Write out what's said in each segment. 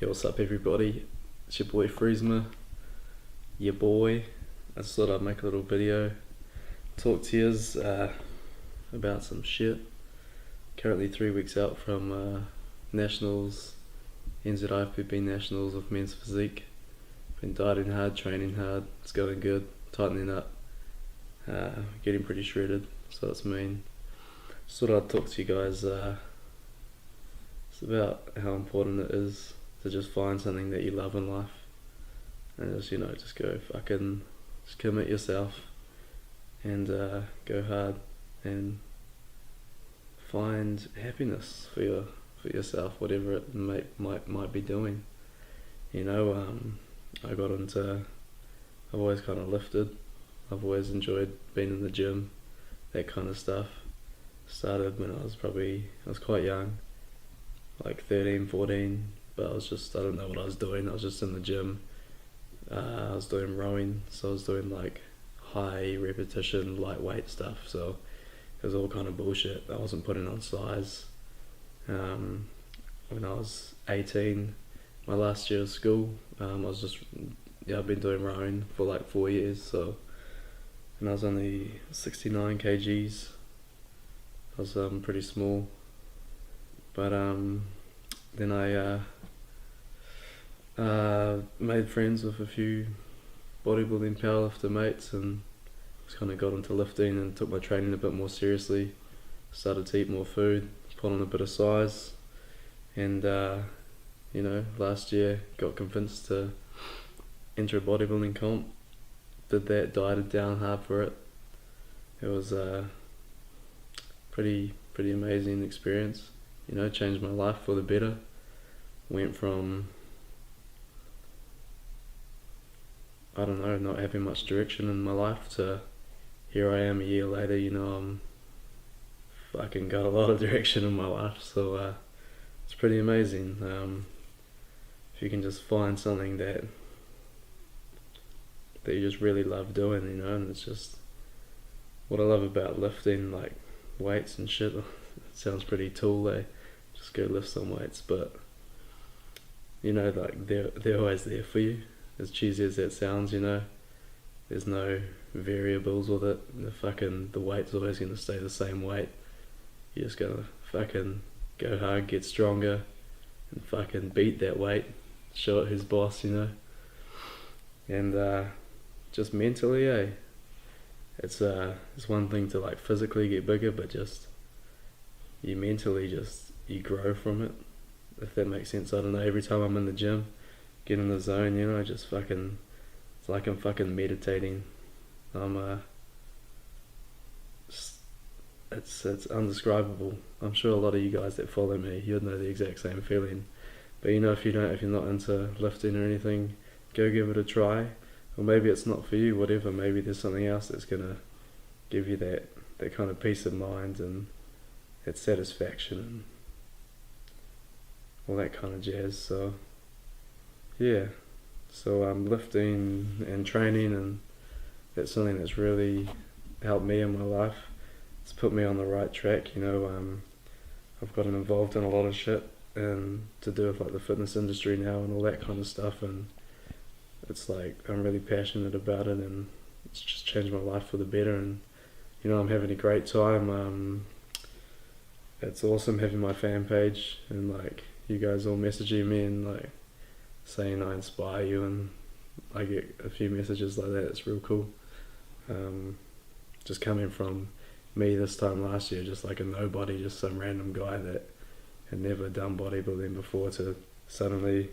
Yo, what's up everybody? It's your boy Freezma, your boy. I just thought I'd make a little video, talk to yous about some shit. Currently 3 weeks out from Nationals, NZIFPB Nationals of Men's Physique. Been dieting hard, training hard, it's going good, tightening up, getting pretty shredded, so that's mean. Just thought I'd talk to you guys it's about how important it is to just find something that you love in life and just go fucking, just commit yourself and go hard and find happiness for yourself, whatever it might be doing. I've always kind of lifted, I've always enjoyed being in the gym, that kind of stuff. Started when I was quite young, like 13, 14, but I didn't know what I was doing. I was just in the gym. I was doing rowing, so I was doing like high repetition, lightweight stuff, so it was all kind of bullshit. I wasn't putting on size. When I was 18, my last year of school, I've been doing rowing for like 4 years, so, and I was only 69 kgs. I was pretty small, but then I made friends with a few bodybuilding powerlifter mates and just kind of got into lifting and took my training a bit more seriously. Started to eat more food, put on a bit of size, and last year got convinced to enter a bodybuilding comp. Did that, dieted down hard for it. It was pretty amazing experience. Changed my life for the better. Went from, not having much direction in my life to here I am a year later. I'm fucking got a lot of direction in my life, so it's pretty amazing. If you can just find something that you just really love doing, and it's just what I love about lifting, like weights and shit. It sounds pretty tool, just go lift some weights, but like they're always there for you, as cheesy as that sounds. There's no variables with it. The weight's always going to stay the same weight. You're just gonna fucking go hard, get stronger, and fucking beat that weight, show it who's boss, and just mentally, it's one thing to like physically get bigger, but just you mentally you grow from it, if that makes sense. I don't know, every time I'm in the gym, get in the zone, it's like I'm fucking meditating. It's undescribable. I'm sure a lot of you guys that follow me, you'd know the exact same feeling. But if you're not into lifting or anything, go give it a try. Or maybe it's not for you, whatever. Maybe there's something else that's gonna give you that kind of peace of mind and that satisfaction and all that kind of jazz. So yeah, lifting and training, and that's something that's really helped me in my life. It's put me on the right track. I've gotten involved in a lot of shit and to do with like the fitness industry now and all that kind of stuff, and it's like I'm really passionate about it, and it's just changed my life for the better. And I'm having a great time. It's awesome having my fan page and like you guys all messaging me and like saying I inspire you, and I get a few messages like that. It's real cool. Just coming from me this time last year, just like a nobody, just some random guy that had never done bodybuilding before, to suddenly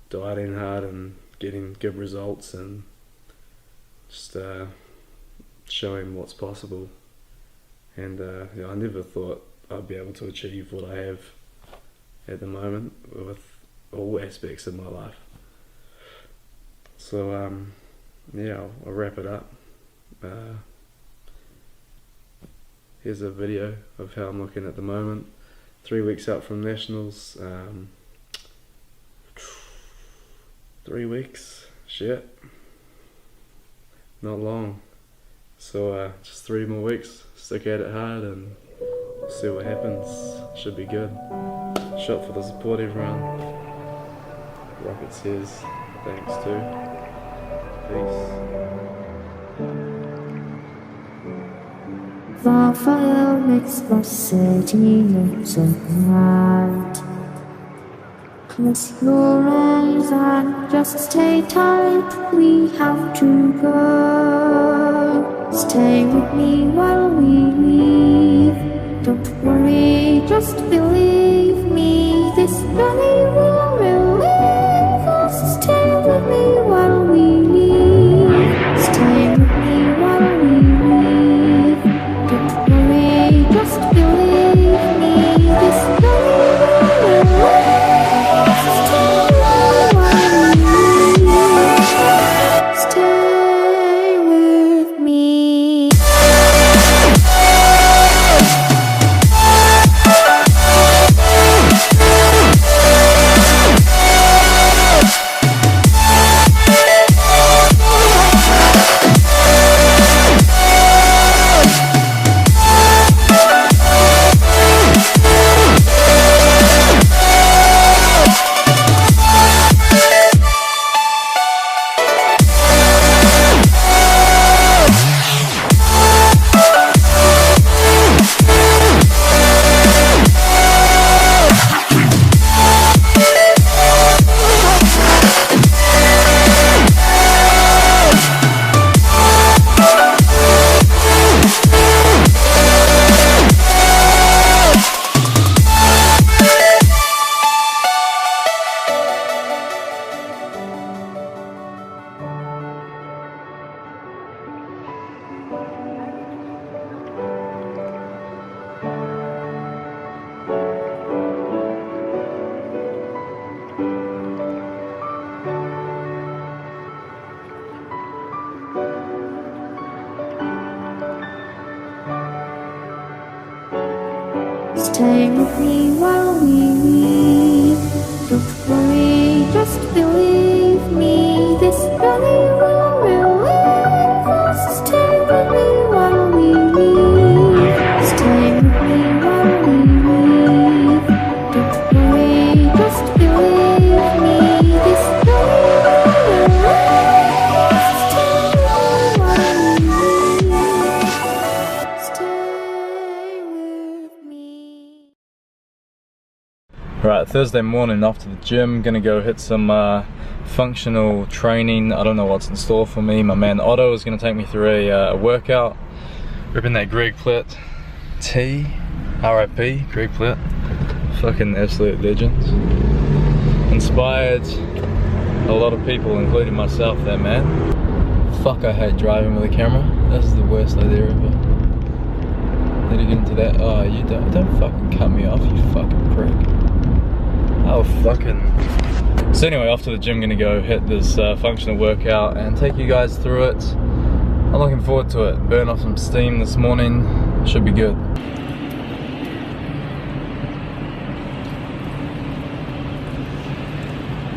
dieting hard and getting good results and just showing what's possible. And I never thought I'd be able to achieve what I have at the moment with all aspects of my life. So I'll wrap it up. Here's a video of how I'm looking at the moment. 3 weeks out from Nationals. 3 weeks, shit, not long. So just 3 more weeks, stick at it hard and see what happens. Should be good. Shot for the support, everyone. Rocket says thanks too. Peace. The fire makes the city look so bright. Close your eyes and just stay tight. We have to go. Stay with me while we leave. Don't worry, just believe me. This journey will relieve us. Stay with me while we leave. Stay with me while we leave. Don't worry, just believe me. This journey will relieve us. Stay while we leave. Stay with me. Stay with me while we leave. Don't worry, just believe me. This journey will relieve us. Stay with me while we leave. Stay with me while we leave. Don't worry, just believe me. This journey will relieve us. Stay with me while we leave. Stay with me. Right, Thursday morning after the gym, gonna go hit some functional training. I don't know what's in store for me. My man Otto is gonna take me through a workout. Ripping that Greg Plitt T, RIP, Greg Plitt. Fucking absolute legends. Inspired a lot of people, including myself there, man. Fuck, I hate driving with a camera. This is the worst idea ever. Need to get into that. Oh, you don't fucking cut me off, you fucking prick. Oh, fucking. So anyway, off to the gym, gonna go hit this functional workout and take you guys through it. I'm looking forward to it. Burn off some steam this morning. Should be good.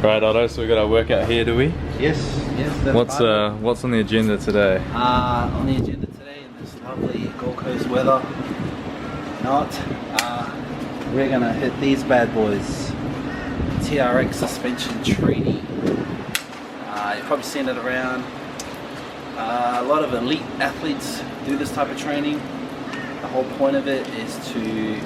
Right, Otto, so we got our workout here, do we? Yes, that's What's on the agenda today? on the agenda today in this lovely Gold Coast weather. We're gonna hit these bad boys. TRX suspension training. You've probably seen it around. A lot of elite athletes do this type of training. The whole point of it is to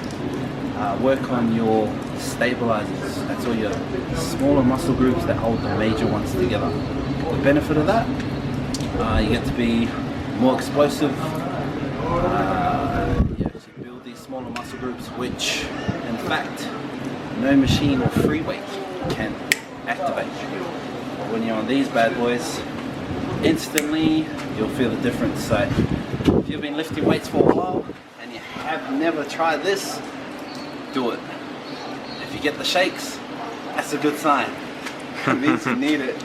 work on your stabilizers. That's all your smaller muscle groups that hold the major ones together. The benefit of that, you get to be more explosive. You actually build these smaller muscle groups, which in fact no machine or free weight can activate. But when you're on these bad boys, instantly you'll feel the difference. So if you've been lifting weights for a while and you have never tried this, do it. If you get the shakes, that's a good sign. It means you need it.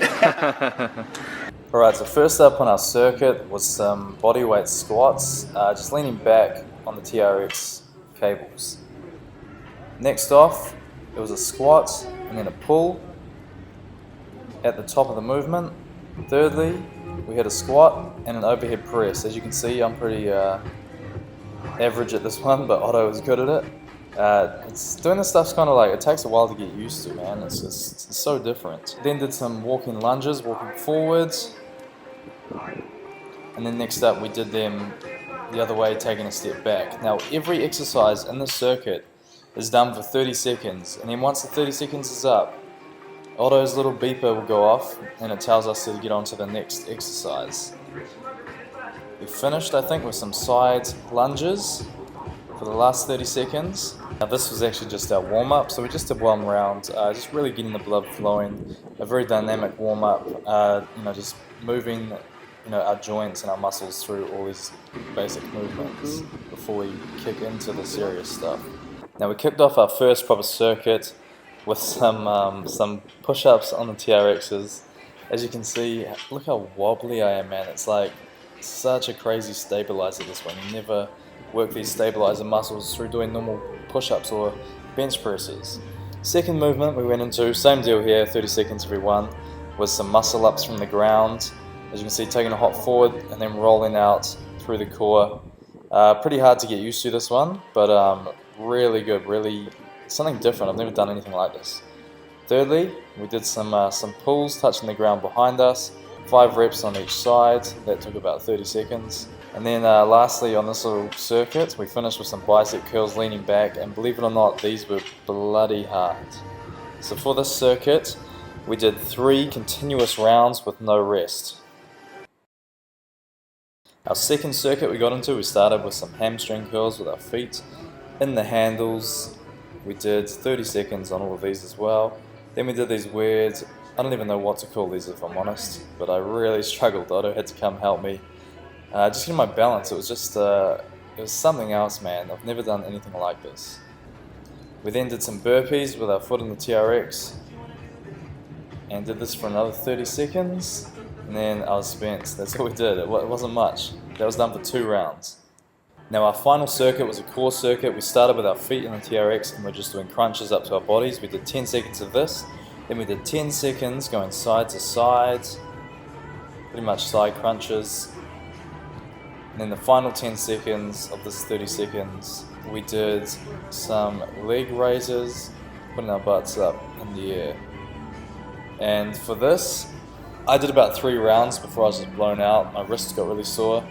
Alright, so first up on our circuit was some bodyweight squats, just leaning back on the TRX cables. Next off, it was a squat and then a pull at the top of the movement. Thirdly, we had a squat and an overhead press. As you can see, I'm pretty average at this one, but Otto is good at it. Doing this stuff's kind of like, it takes a while to get used to, man. It's so different. Then did some walking lunges, walking forwards. And then next up we did them the other way, taking a step back. Now every exercise in the circuit is done for 30 seconds. And then once the 30 seconds is up, Otto's little beeper will go off and it tells us to get on to the next exercise. We finished, I think, with some side lunges for the last 30 seconds. Now this was actually just our warm-up, so we just did one round, just really getting the blood flowing, a very dynamic warm-up, just moving our joints and our muscles through all these basic movements before we kick into the serious stuff. Now we kicked off our first proper circuit with some push-ups on the TRXs. As you can see, look how wobbly I am, man. It's like such a crazy stabilizer, this one. You never work these stabilizer muscles through doing normal push-ups or bench presses. Second movement we went into, same deal here, 30 seconds everyone, with some muscle ups from the ground. As you can see, taking a hop forward and then rolling out through the core. Pretty hard to get used to this one, but really good, really something different. I've never done anything like this. Thirdly, we did some pulls touching the ground behind us, 5 reps on each side. That took about 30 seconds. And then lastly, on this little circuit, we finished with some bicep curls leaning back, and believe it or not, these were bloody hard. So for this circuit, we did 3 continuous rounds with no rest. Our second circuit we got into, we started with some hamstring curls with our feet in the handles. We did 30 seconds on all of these as well. Then we did these weird, I don't even know what to call these if I'm honest, but I really struggled. Otto had to come help me. Just getting my balance, it was just, it was something else, man. I've never done anything like this. We then did some burpees with our foot in the TRX and did this for another 30 seconds, and then I was spent. That's all we did. It wasn't much. That was done for 2 rounds. Now our final circuit was a core circuit. We started with our feet in the TRX and we're just doing crunches up to our bodies. We did 10 seconds of this, then we did 10 seconds going side to side, pretty much side crunches. And then the final 10 seconds of this 30 seconds, we did some leg raises, putting our butts up in the air. And for this, I did about 3 rounds before I was just blown out. My wrists got really sore,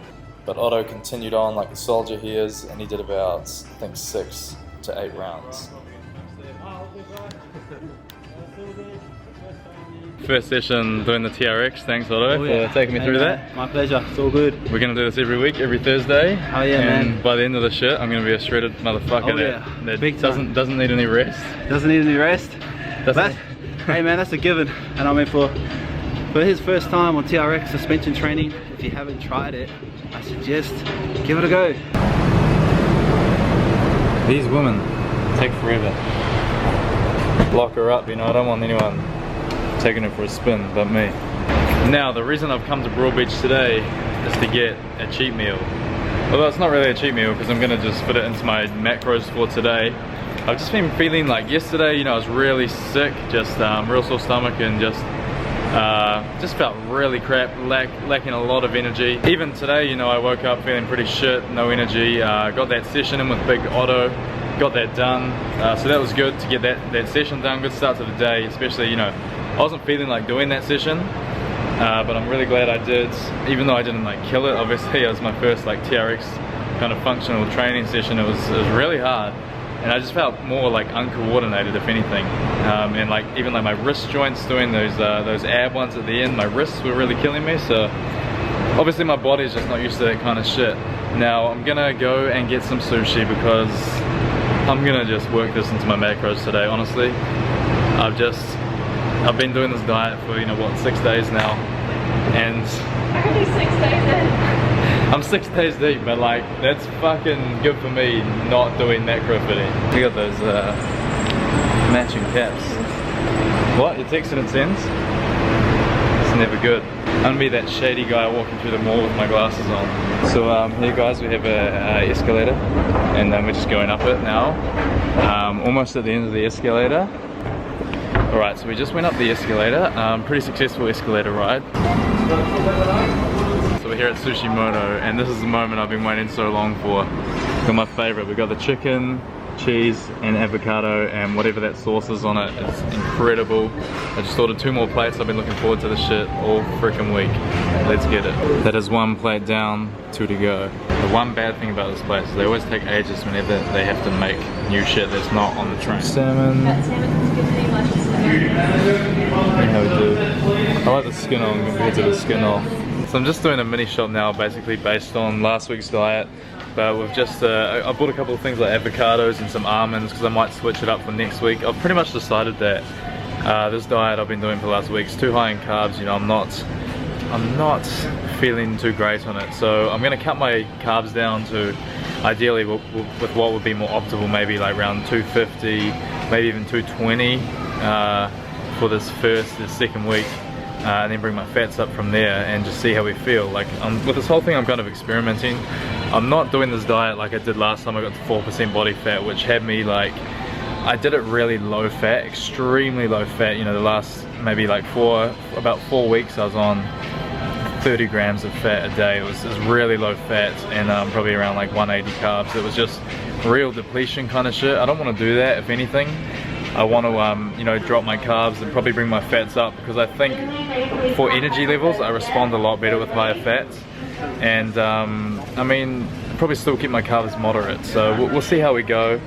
but Otto continued on like a soldier he is, and he did about, I think, 6 to 8 rounds. First session doing the TRX. Thanks, Otto, for taking me through that. My pleasure. It's all good. We're going to do this every week, every Thursday. Oh yeah, and man. By the end of the shit, I'm going to be a shredded motherfucker that doesn't need any rest. Doesn't need any rest? Hey man, that's a given. And I mean, for his first time on TRX suspension training, if you haven't tried it, I suggest give it a go. These women take forever. Lock her up, I don't want anyone taking her for a spin but me. Now, the reason I've come to Broad Beach today is to get a cheat meal. Although it's not really a cheat meal because I'm going to just fit it into my macros for today. I've just been feeling like yesterday, I was really sick, just real sore stomach, and just felt really crap, lacking a lot of energy. Even today, I woke up feeling pretty shit, no energy. Got that session in with Big Otto, got that done. So that was good to get that session done. Good start to the day, especially, I wasn't feeling like doing that session, but I'm really glad I did. Even though I didn't kill it, obviously it was my first TRX kind of functional training session. It was really hard. And I just felt more uncoordinated, if anything, and even my wrist joints, doing those ab ones at the end, my wrists were really killing me. So obviously my body's just not used to that kind of shit. Now I'm gonna go and get some sushi because I'm gonna just work this into my macros today. Honestly, I've been doing this diet for 6 days now, and I can do 6 days in. I'm 6 days deep, but that's fucking good for me not doing macro fitting. We got those matching caps. What? You're texting at cents? It's never good. I'm gonna be that shady guy walking through the mall with my glasses on. So here guys, we have a escalator, and then we're just going up it now. Almost at the end of the escalator. Alright, so we just went up the escalator. Pretty successful escalator ride. So we're here at Sushimoto, and this is the moment I've been waiting so long for. Got my favorite. We got the chicken cheese and avocado and whatever that sauce is on it. It's incredible. I just ordered 2 more plates. I've been looking forward to this shit all freaking week. Let's get it. That is 1 plate down, 2 to go. The one bad thing about this place is they always take ages whenever they have to make new shit that's not on the train. Salmon. That salmon is good to much. How we do. I like the skin on compared to the skin off. So I'm just doing a mini shop now, basically based on last week's diet. But we've just, I bought a couple of things like avocados and some almonds because I might switch it up for next week. I've pretty much decided that this diet I've been doing for the last week is too high in carbs. You know, I'm not feeling too great on it. So I'm gonna cut my carbs down to ideally with what would be more optimal, maybe like around 250, maybe even 220 for this second week. And then bring my fats up from there and just see how we feel. Like with this whole thing I'm kind of experimenting. I'm not doing this diet like I did last time I got to 4% body fat, which had me like, I did it really low fat, extremely low fat. You know, the last maybe like about 4 weeks I was on 30 grams of fat a day. It was really low fat and probably around like 180 carbs. It was just real depletion kind of shit. I don't want to do that. If anything, I want to you know, drop my carbs and probably bring my fats up, because I think for energy levels I respond a lot better with higher fats. And I mean, probably still keep my carbs moderate. So we'll see how we go.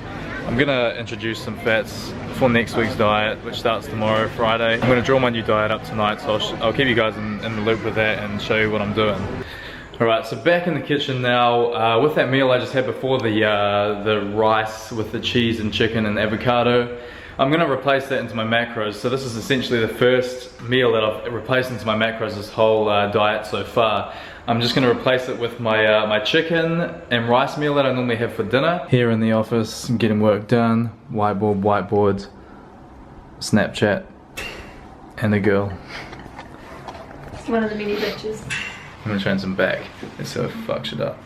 I'm gonna introduce some fats for next week's diet, which starts tomorrow, Friday. I'm gonna draw my new diet up tonight, so I'll keep you guys in the loop with that and show you what I'm doing. Alright, so back in the kitchen now. With that meal I just had before, the rice with the cheese and chicken and avocado, I'm gonna replace that into my macros. So this is essentially the first meal that I've replaced into my macros this whole diet so far. I'm just gonna replace it with my my chicken and rice meal that I normally have for dinner. Here in the office, getting work done, whiteboard, Snapchat, and the girl. It's one of the mini bitches. I'm gonna train some back. Let's see how it fucks it up.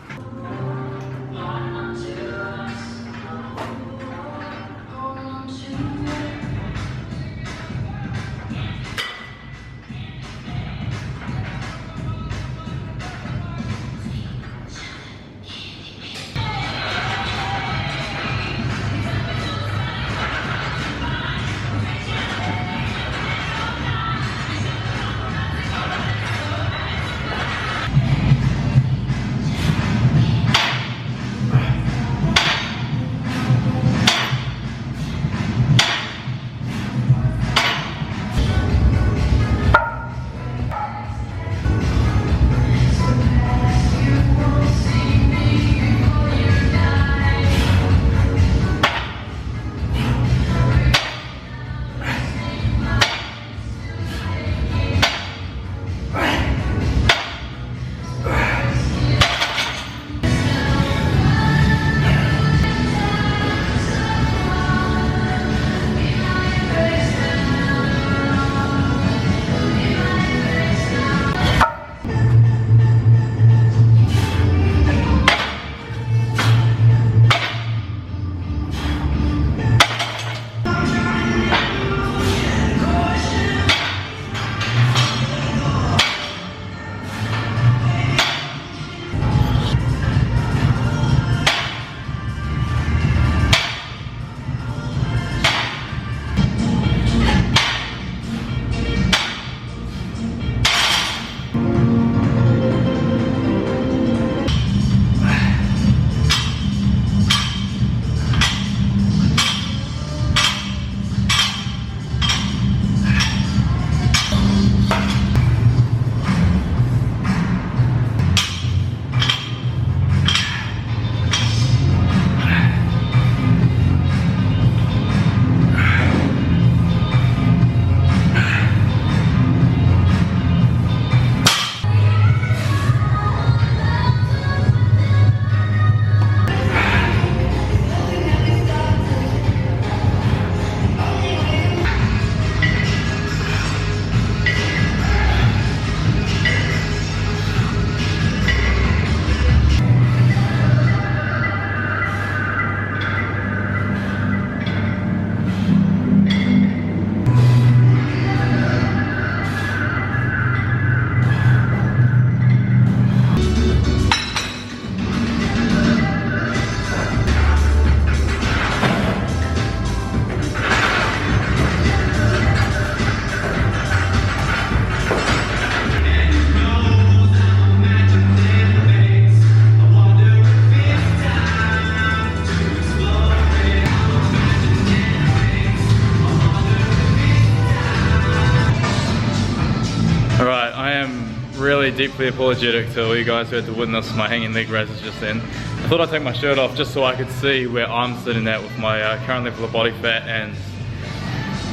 really deeply apologetic to all you guys who had to witness my hanging leg raises just then. I thought I'd take my shirt off just so I could see where I'm sitting at with my current level of body fat. And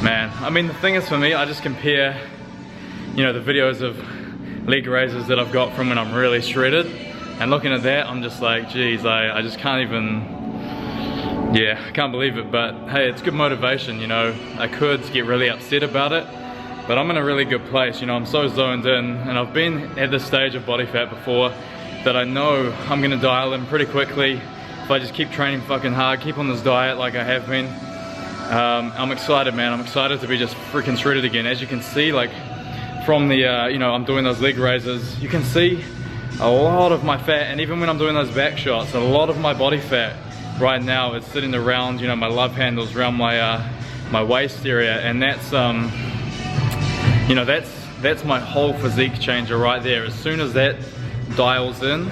man, I mean, the thing is for me, I just compare, you know, the videos of leg raises that I've got from when I'm really shredded, and looking at that, I'm just like, geez, I just can't even, yeah, I can't believe it. But hey, it's good motivation, you know. I could get really upset about it, but I'm in a really good place, you know. I'm so zoned in, and I've been at this stage of body fat before that I know I'm gonna dial in pretty quickly if I just keep training fucking hard, keep on this diet like I have been. I'm excited, man. I'm excited to be just freaking shredded again. As you can see, like from the, you know, I'm doing those leg raises, you can see a lot of my fat, and even when I'm doing those back shots, a lot of my body fat right now is sitting around, you know, my love handles, around my my waist area, and that's you know, that's my whole physique changer right there. As soon as that dials in,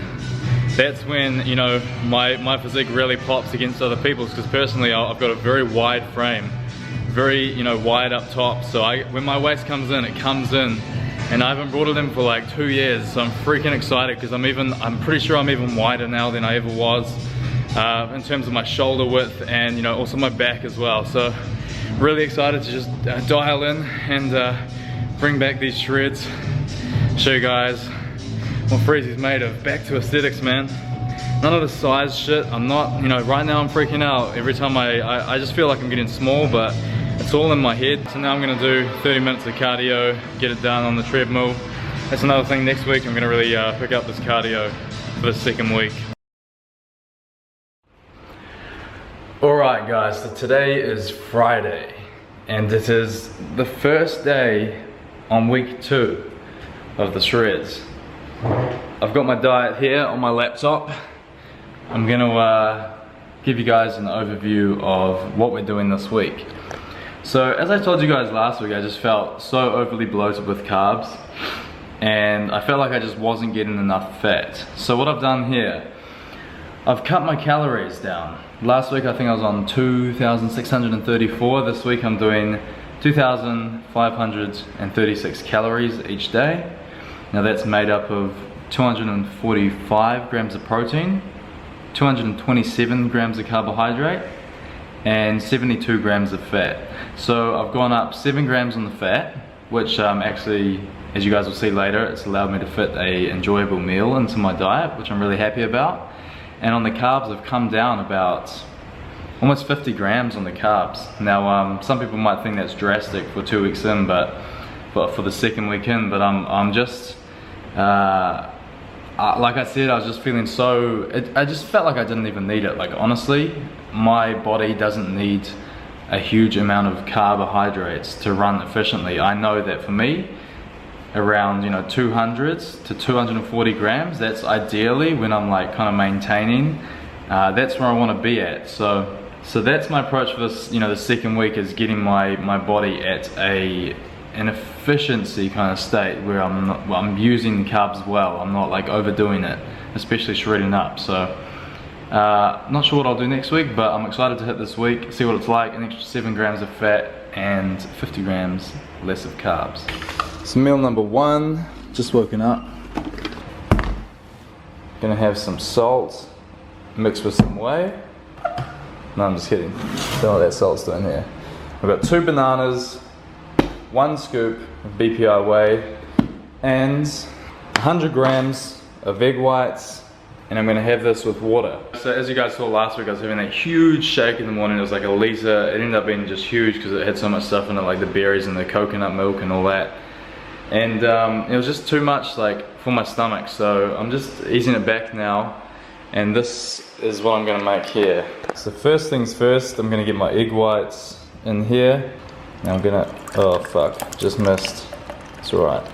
that's when, you know, my physique really pops against other people's, because personally I've got a very wide frame, very, you know, wide up top, so when my waist comes in, it comes in, and I haven't brought it in for like 2 years, so I'm freaking excited, because I'm pretty sure I'm even wider now than I ever was in terms of my shoulder width, and, you know, also my back as well. So really excited to just dial in and bring back these shreds, show you guys what Freezy's made of. Back to aesthetics, man. None of the size shit. I'm not, you know, right now I'm freaking out every time I just feel like I'm getting small, but it's all in my head. So now I'm gonna do 30 minutes of cardio, get it done on the treadmill. That's another thing. Next week I'm gonna really pick up this cardio for the second week. Alright guys, so today is Friday, and it is the first day on week 2 of the shreds. I've got my diet here on my laptop. I'm gonna give you guys an overview of what we're doing this week. So as I told you guys last week, I just felt so overly bloated with carbs, and I felt like I just wasn't getting enough fat. So what I've done here, I've cut my calories down. Last week I think I was on 2,634. This week I'm doing 2,536 calories each day. Now that's made up of 245 grams of protein, 227 grams of carbohydrate, and 72 grams of fat. So I've gone up 7 grams on the fat, which actually, as you guys will see later, it's allowed me to fit an enjoyable meal into my diet, which I'm really happy about. And on the carbs, I've come down about almost 50 grams on the carbs. Now, some people might think that's drastic for 2 weeks in, but for the second week in, but I'm just, like I said, I was just feeling so, I just felt like I didn't even need it. Like honestly, my body doesn't need a huge amount of carbohydrates to run efficiently. I know that for me, around, you know, 200 to 240 grams, that's ideally when I'm like kind of maintaining, that's where I want to be at. So that's my approach for this, you know, the second week, is getting my body at an efficiency kind of state where I'm using carbs well. I'm not like overdoing it, especially shredding up. So not sure what I'll do next week, but I'm excited to hit this week, see what it's like. An extra 7 grams of fat and 50 grams less of carbs. So meal number 1, just woken up. Gonna have some salt mixed with some whey. No, I'm just kidding. Don't know what that salt's doing here. I've got 2 bananas, 1 scoop of BPI whey, and 100 grams of egg whites, and I'm gonna have this with water. So as you guys saw last week, I was having that huge shake in the morning. It was like a liter. It ended up being just huge because it had so much stuff in it, like the berries and the coconut milk and all that. And it was just too much like for my stomach, so I'm just easing it back now, and this is what I'm gonna make here. So first things first, I'm gonna get my egg whites in here. Now I'm gonna, oh fuck, just missed. It's alright.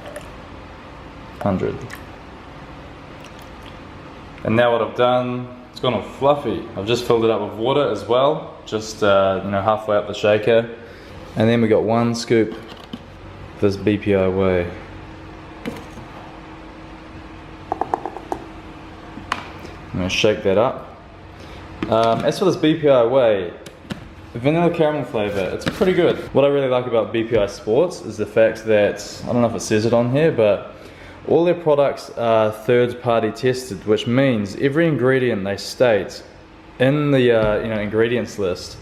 100. And now what I've done, it's gone all fluffy. I've just filled it up with water as well, just you know, halfway up the shaker. And then we got 1 scoop of this BPI whey. I'm gonna shake that up. As for this BPI whey, vanilla caramel flavor, it's pretty good. What I really like about BPI Sports is the fact that, I don't know if it says it on here, but all their products are third-party tested, which means every ingredient they state in the ingredients list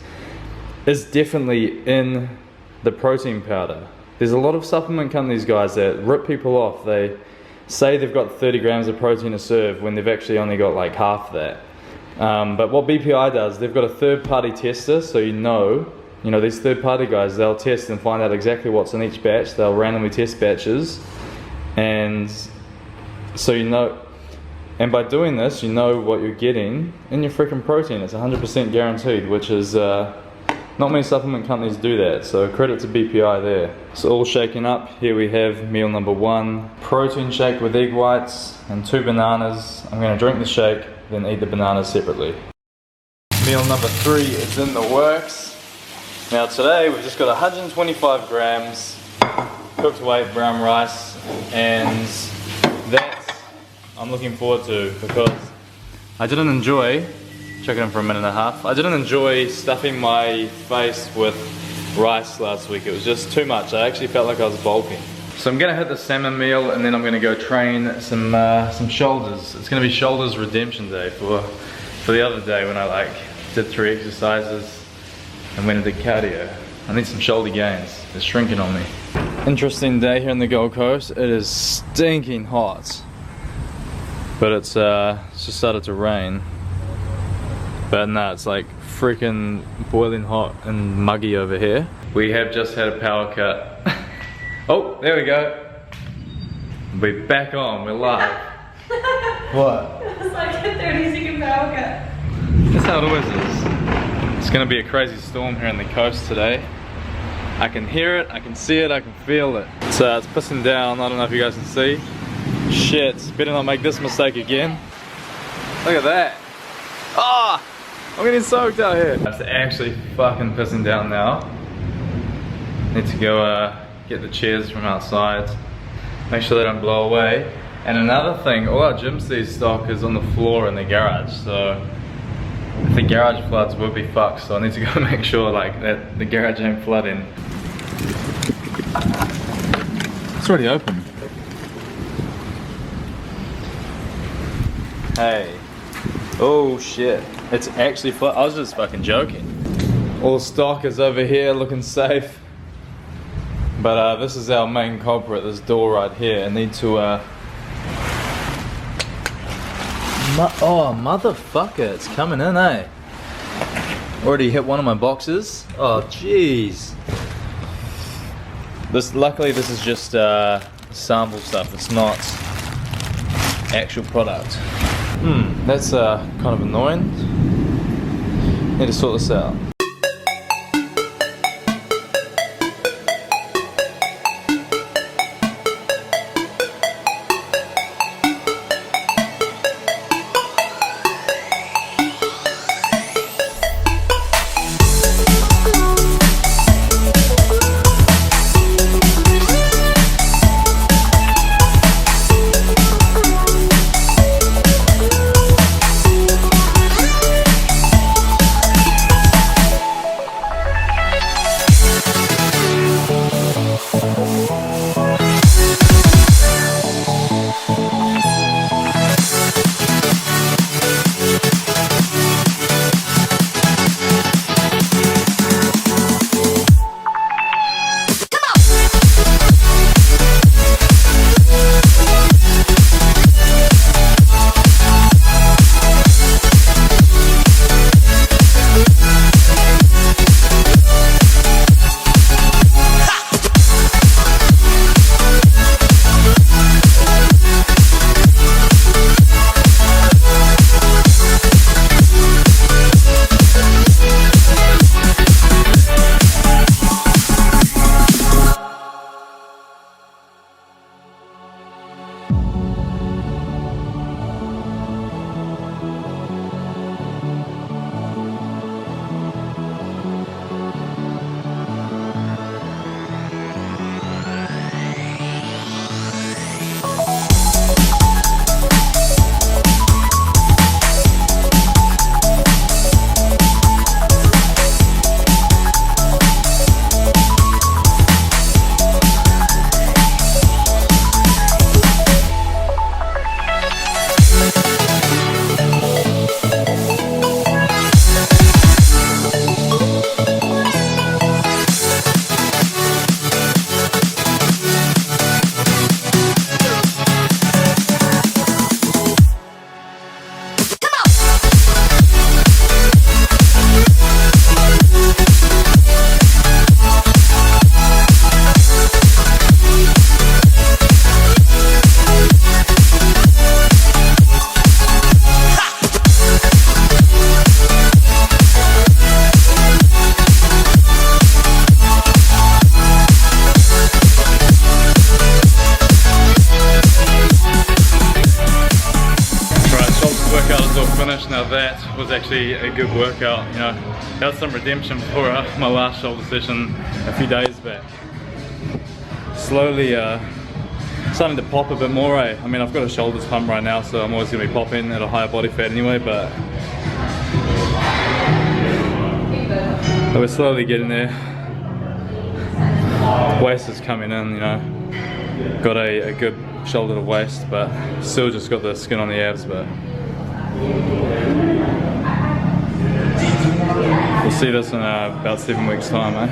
is definitely in the protein powder. There's a lot of supplement companies, guys, that rip people off. They say they've got 30 grams of protein a serve when they've actually only got like half that. But what BPI does, they've got a third-party tester, so you know these third-party guys, they'll test and find out exactly what's in each batch. They'll randomly test batches, and so and by doing this, you know what you're getting in your freaking protein. It's 100% guaranteed, which is not many supplement companies do that, so credit to BPI there. So all shaken up, here we have meal number 1, protein shake with egg whites and 2 bananas. I'm going to drink the shake, then eat the bananas separately. Meal number 3 is in the works. Now today we've just got 125 grams cooked white brown rice, and that I'm looking forward to because I didn't enjoy, check it in for a minute and a half, I didn't enjoy stuffing my face with rice last week. It was just too much. I actually felt like I was bulking. So I'm gonna hit the salmon meal, and then I'm gonna go train some shoulders. It's gonna be shoulders redemption day for the other day when I did 3 exercises and went and did cardio. I need some shoulder gains. They're shrinking on me. Interesting day here in the Gold Coast. It is stinking hot, but it's just started to rain. But no, it's like freaking boiling hot and muggy over here. We have just had a power cut. Oh, there we go. We're back on, we're live. What? It was like a 30-second power cut. That's how it always is. It's gonna be a crazy storm here on the coast today. I can hear it, I can see it, I can feel it. It's pissing down, I don't know if you guys can see. Shit, better not make this mistake again. Look at that. Ah! I'm getting soaked out here. It's actually fucking pissing down now. Need to go get the chairs from outside. Make sure they don't blow away. And another thing, all our Gym Seed stock is on the floor in the garage, so if the garage floods, we'll be fucked. So I need to go make sure that the garage ain't flooding. It's already open. Hey. Oh shit. It's actually flood. I was just fucking joking. All the stock is over here looking safe. But this is our main culprit, this door right here. I need to oh motherfucker, it's coming in, eh? Already hit one of my boxes. Oh jeez. Luckily this is just sample stuff, it's not actual product. That's kind of annoying. Need to sort this out. was actually a good workout, you know. That was some redemption for my last shoulder session a few days back. Slowly starting to pop a bit more, eh? I mean, I've got a shoulders pump right now, so I'm always going to be popping at a higher body fat anyway, but we're slowly getting there. Waist is coming in, you know. Got a good shoulder to waist, but still just got the skin on the abs, but we'll see this in about 7 weeks time, eh?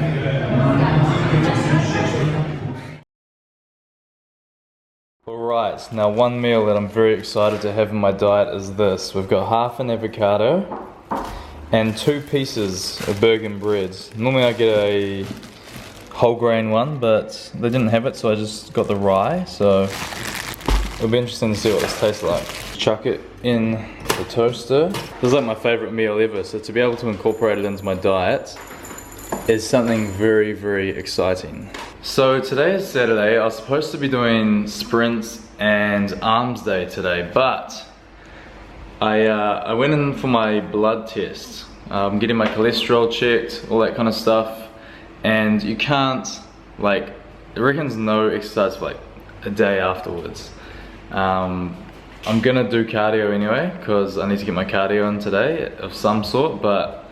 Alright, now one meal that I'm very excited to have in my diet is this. We've got half an avocado and 2 pieces of Burgen bread. Normally I get a whole grain one, but they didn't have it, so I just got the rye, so it'll be interesting to see what this tastes like. Chuck it in the toaster. This is like my favorite meal ever, so to be able to incorporate it into my diet is something very, very exciting. So today is Saturday. I was supposed to be doing sprints and arms day today, but I went in for my blood test. I'm getting my cholesterol checked, all that kind of stuff, and you can't, like, it reckons no exercise for like a day afterwards. I'm gonna do cardio anyway because I need to get my cardio in today of some sort, but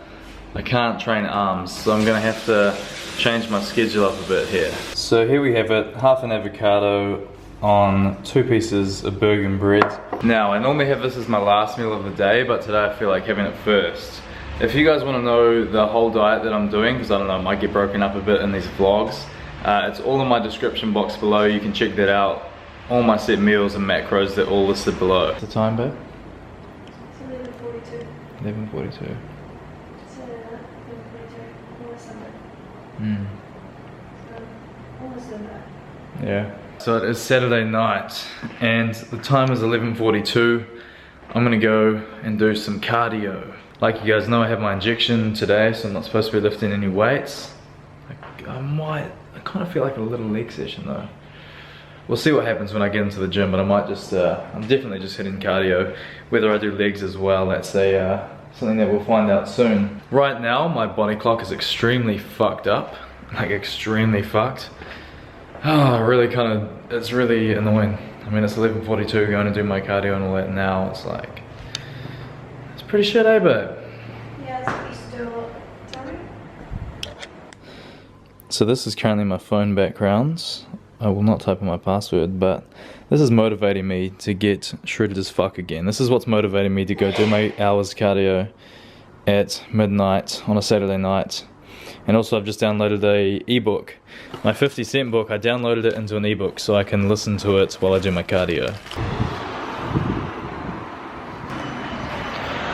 I can't train arms, so I'm gonna have to change my schedule up a bit here. So here we have it, half an avocado on 2 pieces of Burgen bread. Now I normally have this as my last meal of the day, but today I feel like having it first. If you guys want to know the whole diet that I'm doing, because I don't know, it might get broken up a bit in these vlogs, it's all in my description box below. You can check that out. All my set meals and macros, they're all listed below. What's the time, babe? It's 11:42. 11:42. It's 11:42. Almost Sunday. So, almost Sunday. Yeah. So it is Saturday night, and the time is 11:42. I'm gonna go and do some cardio. Like you guys know, I have my injection today, so I'm not supposed to be lifting any weights. I kind of feel like a little leg session though. We'll see what happens when I get into the gym, but I might just, I'm definitely just hitting cardio. Whether I do legs as well, that's something that we'll find out soon. Right now, my body clock is extremely fucked up, like extremely fucked. Oh, it's really annoying. I mean, it's 11:42, going to do my cardio and all that now. It's like, it's pretty shit, eh, babe? Yeah, it's pretty still. Sorry? So this is currently my phone backgrounds. I will not type in my password, but this is motivating me to get shredded as fuck again. This is what's motivating me to go do my hours cardio at midnight on a Saturday night. And also I've just downloaded a ebook. My 50-cent book, I downloaded it into an ebook so I can listen to it while I do my cardio.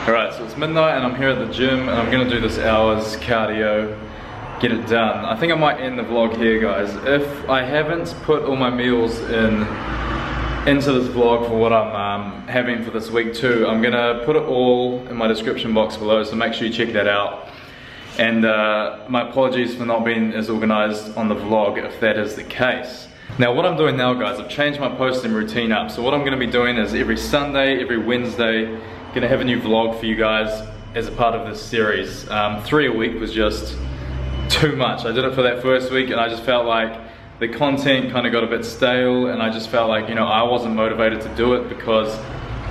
Alright, so it's midnight and I'm here at the gym and I'm gonna do this hours cardio, get it done. I think I might end the vlog here, guys. If I haven't put all my meals into this vlog for what I'm having for this week too, I'm gonna put it all in my description box below, so make sure you check that out. And my apologies for not being as organized on the vlog if that is the case. Now what I'm doing now, guys, I've changed my posting routine up. So what I'm gonna be doing is every Sunday, every Wednesday, gonna have a new vlog for you guys as a part of this series. 3 a week was just too much. I did it for that first week and I just felt like the content kind of got a bit stale, and I just felt like, you know, I wasn't motivated to do it because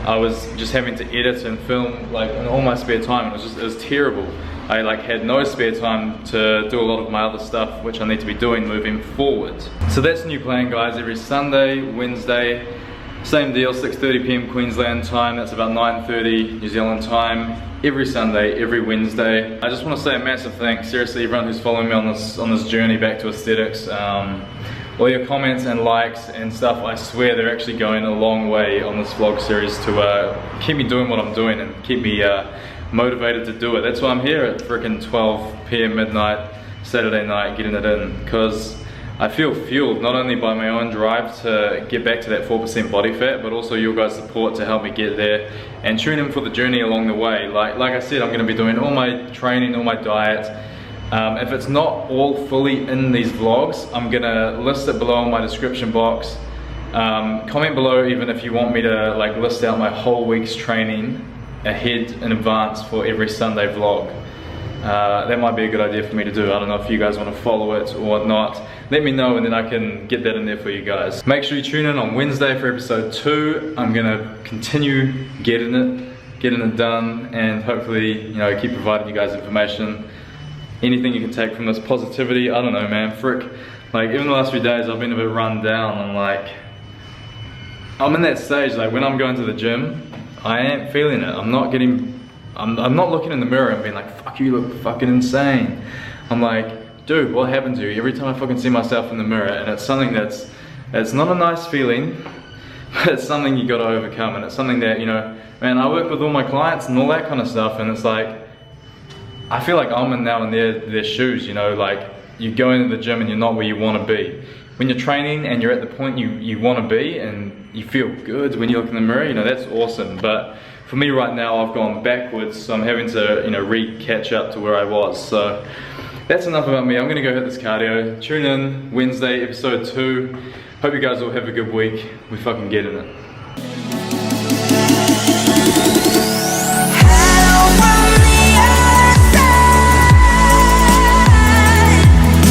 I was just having to edit and film like in all my spare time. It was terrible. I like had no spare time to do a lot of my other stuff which I need to be doing moving forward. So that's the new plan, guys. Every Sunday, Wednesday, same deal, 6:30 PM Queensland time. That's about 9:30 New Zealand time. Every Sunday, every Wednesday. I just want to say a massive thanks, seriously, everyone who's following me on this journey back to aesthetics. All your comments and likes and stuff, I swear they're actually going a long way on this vlog series to keep me doing what I'm doing and keep me motivated to do it. That's why I'm here at frickin' 12 PM midnight Saturday night getting it in, because I feel fueled not only by my own drive to get back to that 4% body fat, but also your guys' support to help me get there, and tune in for the journey along the way. Like I said, I'm going to be doing all my training, all my diet. If it's not all fully in these vlogs, I'm going to list it below in my description box. Comment below even if you want me to like list out my whole week's training ahead in advance for every Sunday vlog. That might be a good idea for me to do. I don't know if you guys want to follow it or whatnot. Let me know and then I can get that in there for you guys. Make sure you tune in on Wednesday for episode 2. I'm gonna continue getting it done, and hopefully, you know, keep providing you guys information. Anything you can take from this positivity, I don't know, man, frick. Like, even the last few days I've been a bit run down. I'm in that stage, like when I'm going to the gym, I ain't feeling it. I'm not looking in the mirror and being like, fuck, you look fucking insane. I'm like, dude, what happened to you? Every time I fucking see myself in the mirror, and it's something it's not a nice feeling, but it's something you gotta overcome, and it's something that, you know, man, I work with all my clients and all that kind of stuff, and it's like, I feel like I'm now in their shoes, you know, like, you go into the gym and you're not where you wanna be. When you're training and you're at the point you wanna be and you feel good when you look in the mirror, you know, that's awesome. But for me right now, I've gone backwards, so I'm having to, you know, re-catch up to where I was. So that's enough about me. I'm gonna go hit this cardio. Tune in Wednesday, episode 2. Hope you guys all have a good week. We fucking get in it.